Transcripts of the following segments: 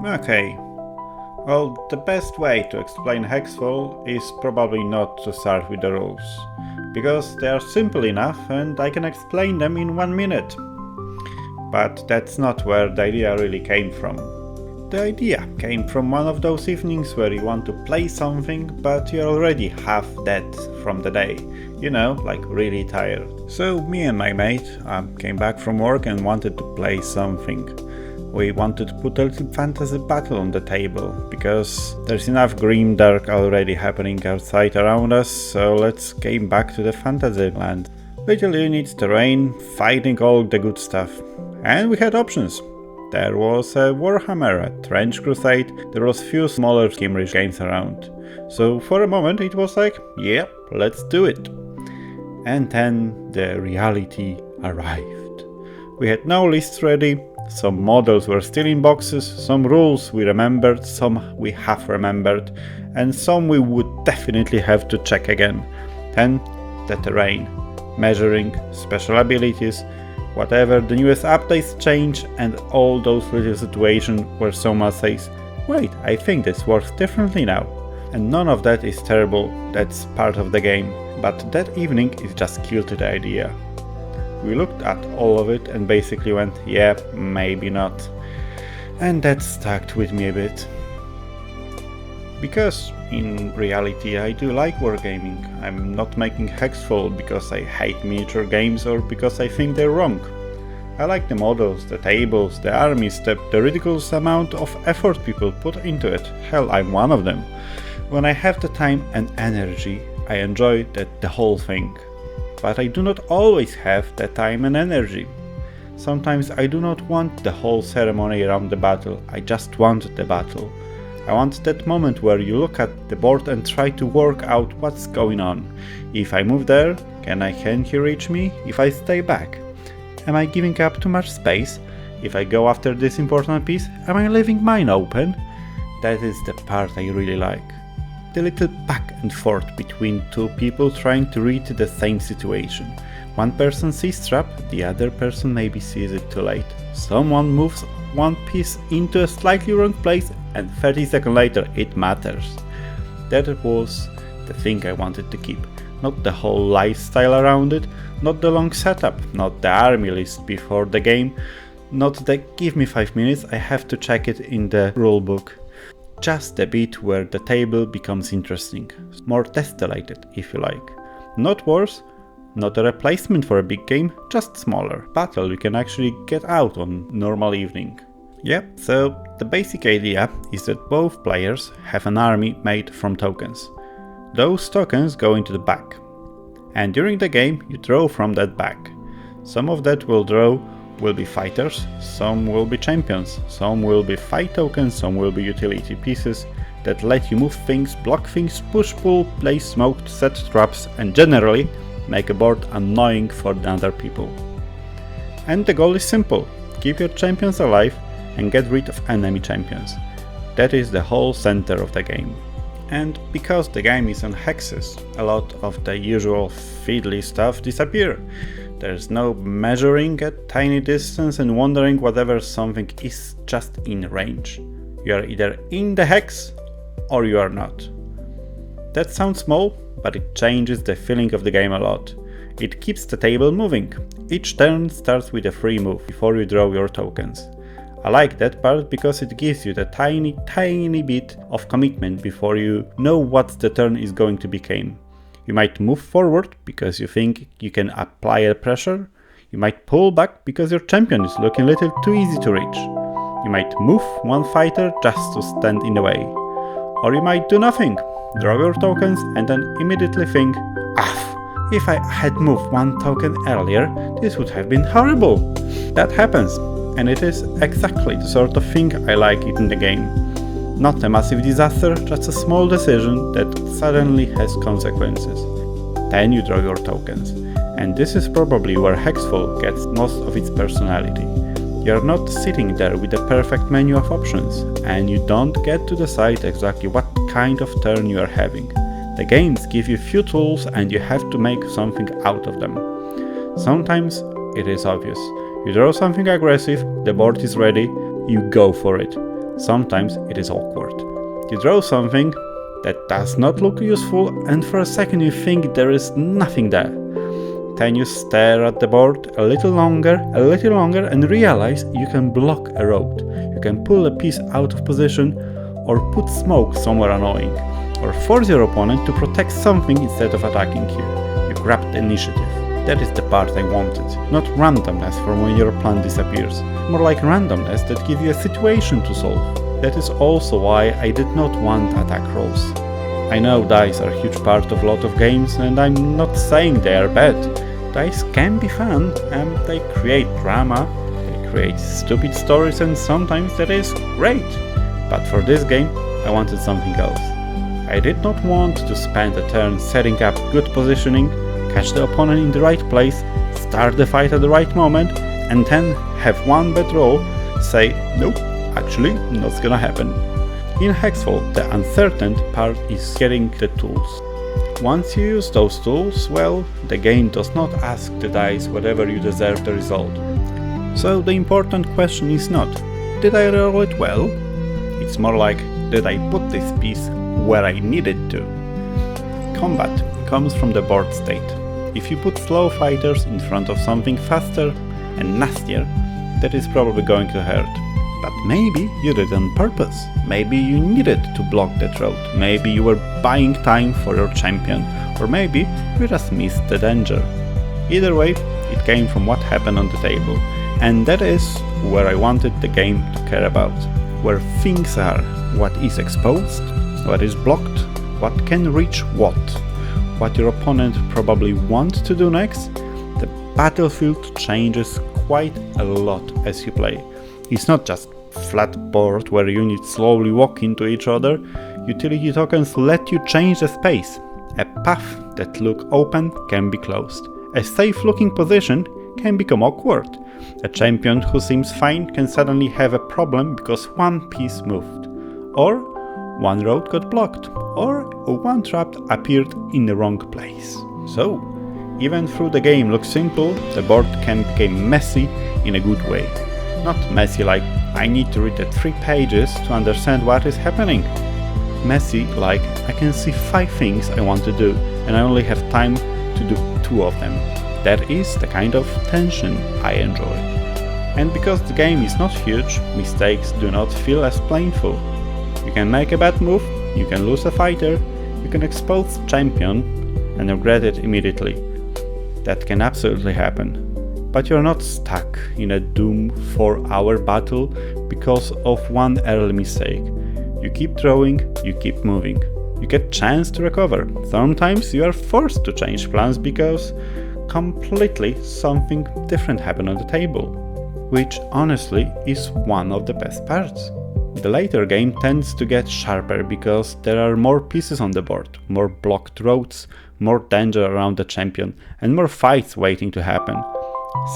Okay. Well, the best way to explain Hexfall is probably not to start with the rules, because they are simple enough and I can explain them in 1 minute. But that's not where the idea really came from. The idea came from one of those evenings where you want to play something, but you're already half dead from the day. You know, like really tired. So me and my mate came back from work and wanted to play something. We wanted to put a little fantasy battle on the table, because there's enough grim dark already happening outside around us, so let's came back to the fantasy land. Little units, terrain, fighting, all the good stuff. And we had options. There was a Warhammer, a Trench Crusade, there was few smaller skirmish games around. So for a moment it was like, yeah, let's do it. And then the reality arrived. We had no lists ready, some models were still in boxes, some rules we remembered, some we half remembered, and some we would definitely have to check again. Then the terrain, measuring, special abilities, whatever the newest updates change, and all those little situations where someone says, wait, I think this works differently now. And none of that is terrible, that's part of the game, but that evening it just killed the idea. We looked at all of it and basically went, yeah, maybe not. And that stuck with me a bit. Because in reality I do like wargaming. I'm not making Hexfall because I hate miniature games or because I think they're wrong. I like the models, the tables, the armies, the ridiculous amount of effort people put into it. Hell, I'm one of them. When I have the time and energy, I enjoy the whole thing. But I do not always have the time and energy. Sometimes I do not want the whole ceremony around the battle, I just want the battle. I want that moment where you look at the board and try to work out what's going on. If I move there, can he reach me? If I stay back, am I giving up too much space? If I go after this important piece, am I leaving mine open? That is the part I really like. The little back and forth between two people trying to read the same situation. One person sees trap, the other person maybe sees it too late. Someone moves one piece into a slightly wrong place and 30 seconds later it matters. That was the thing I wanted to keep. Not the whole lifestyle around it, not the long setup, not the army list before the game, not the give me 5 minutes, I have to check it in the rulebook. Just the bit where the table becomes interesting, more testilated if you like. Not worse, not a replacement for a big game, just smaller. Battle you can actually get out on normal evening. Yep, so the basic idea is that both players have an army made from tokens. Those tokens go into the bag. And during the game you draw from that bag. Some of that will be fighters, some will be champions, some will be fight tokens, some will be utility pieces that let you move things, block things, push, pull, place smoke, set traps, and generally make a board annoying for the other people. And the goal is simple, keep your champions alive and get rid of enemy champions. That is the whole center of the game. And because the game is on hexes, a lot of the usual fiddly stuff disappear. There's no measuring at tiny distance and wondering whether something is just in range. You are either in the hex or you are not. That sounds small, but it changes the feeling of the game a lot. It keeps the table moving. Each turn starts with a free move before you draw your tokens. I like that part because it gives you the tiny bit of commitment before you know what the turn is going to become. You might move forward because you think you can apply a pressure. You might pull back because your champion is looking a little too easy to reach. You might move one fighter just to stand in the way. Or you might do nothing, draw your tokens and then immediately think, if I had moved one token earlier, this would have been horrible. That happens, and it is exactly the sort of thing I like it in the game. Not a massive disaster, just a small decision that suddenly has consequences. Then you draw your tokens. And this is probably where Hexfall gets most of its personality. You're not sitting there with a perfect menu of options, and you don't get to decide exactly what kind of turn you are having. The games give you few tools and you have to make something out of them. Sometimes it is obvious. You draw something aggressive, the board is ready, you go for it. Sometimes it is awkward. You draw something that does not look useful, and for a second you think there is nothing there. Then you stare at the board a little longer, and realize you can block a road. You can pull a piece out of position, or put smoke somewhere annoying, or force your opponent to protect something instead of attacking you. You grab the initiative. That is the part I wanted, not randomness from when your plan disappears, more like randomness that gives you a situation to solve. That is also why I did not want attack rolls. I know dice are a huge part of a lot of games, and I'm not saying they are bad. Dice can be fun, and they create drama, they create stupid stories, and sometimes that is great. But for this game, I wanted something else. I did not want to spend a turn setting up good positioning, catch the opponent in the right place, start the fight at the right moment, and then have one bad roll say, nope, actually, not gonna happen. In Hexfall, the uncertain part is getting the tools. Once you use those tools, well, the game does not ask the dice whether you deserve the result. So the important question is not, did I roll it well? It's more like, did I put this piece where I needed to? Combat comes from the board state. If you put slow fighters in front of something faster and nastier, that is probably going to hurt. But maybe you did it on purpose. Maybe you needed to block that road. Maybe you were buying time for your champion. Or maybe you just missed the danger. Either way, it came from what happened on the table. And that is where I wanted the game to care about. Where things are. What is exposed, what is blocked, what can reach what your opponent probably wants to do next. The battlefield changes quite a lot as you play. It's not just flat board where units slowly walk into each other. Utility tokens let you change the space. A path that looks open can be closed. A safe looking position can become awkward. A champion who seems fine can suddenly have a problem because one piece moved. Or one road got blocked. Or one trap appeared in the wrong place. So, even though the game looks simple, the board can become messy in a good way. Not messy like I need to read the 3 pages to understand what is happening. Messy like I can see 5 things I want to do and I only have time to do 2 of them. That is the kind of tension I enjoy. And because the game is not huge, mistakes do not feel as painful. You can make a bad move, you can lose a fighter, you can expose champion and regret it immediately. That can absolutely happen. But you're not stuck in a doomed 4-hour battle because of one early mistake. You keep throwing, you keep moving. You get chance to recover. Sometimes you are forced to change plans because completely something different happened on the table, which honestly is one of the best parts. The later game tends to get sharper because there are more pieces on the board, more blocked roads, more danger around the champion, and more fights waiting to happen.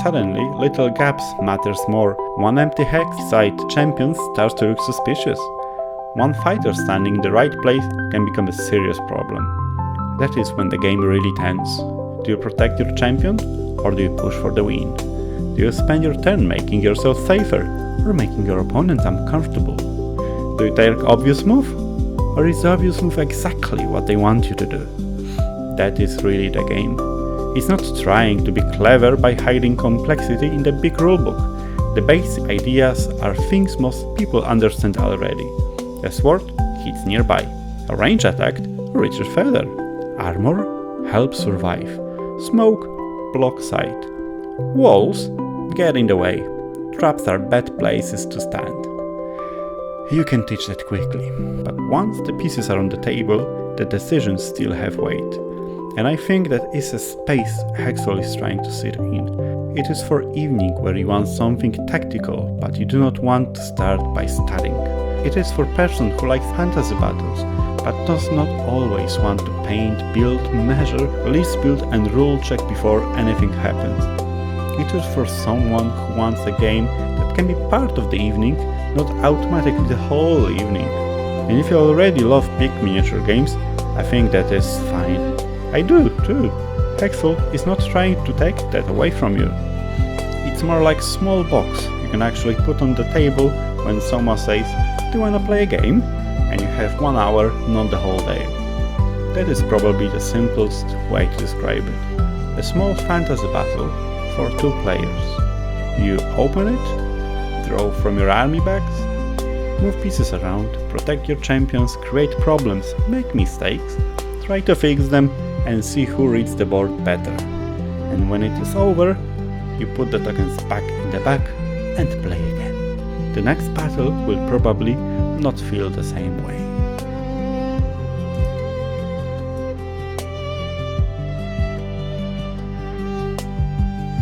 Suddenly, little gaps matters more. One empty hex-side champion starts to look suspicious. One fighter standing in the right place can become a serious problem. That is when the game really tense. Do you protect your champion, or do you push for the win? Do you spend your turn making yourself safer, or making your opponent uncomfortable? Do you take obvious move, or is the obvious move exactly what they want you to do? That is really the game. It's not trying to be clever by hiding complexity in the big rulebook. The basic ideas are things most people understand already. A sword hits nearby. A range attack reaches further. Armor helps survive. Smoke blocks sight. Walls get in the way. Traps are bad places to stand. You can teach that quickly, but once the pieces are on the table, the decisions still have weight. And I think that is a space Hexfall is trying to sit in. It is for evening where you want something tactical, but you do not want to start by studying. It is for person who likes fantasy battles, but does not always want to paint, build, measure, list build and rule check before anything happens. It is for someone who wants a game that can be part of the evening, not automatically the whole evening. And if you already love big miniature games, I think that is fine. I do too. Hexfall is not trying to take that away from you. It's more like a small box you can actually put on the table when someone says, "Do you wanna play a game?" and you have 1 hour, not the whole day. That is probably the simplest way to describe it. A small fantasy battle for 2 players. You open it, draw from your army bags, move pieces around, protect your champions, create problems, make mistakes, try to fix them, and see who reads the board better. And when it is over, you put the tokens back in the bag and play again. The next battle will probably not feel the same way.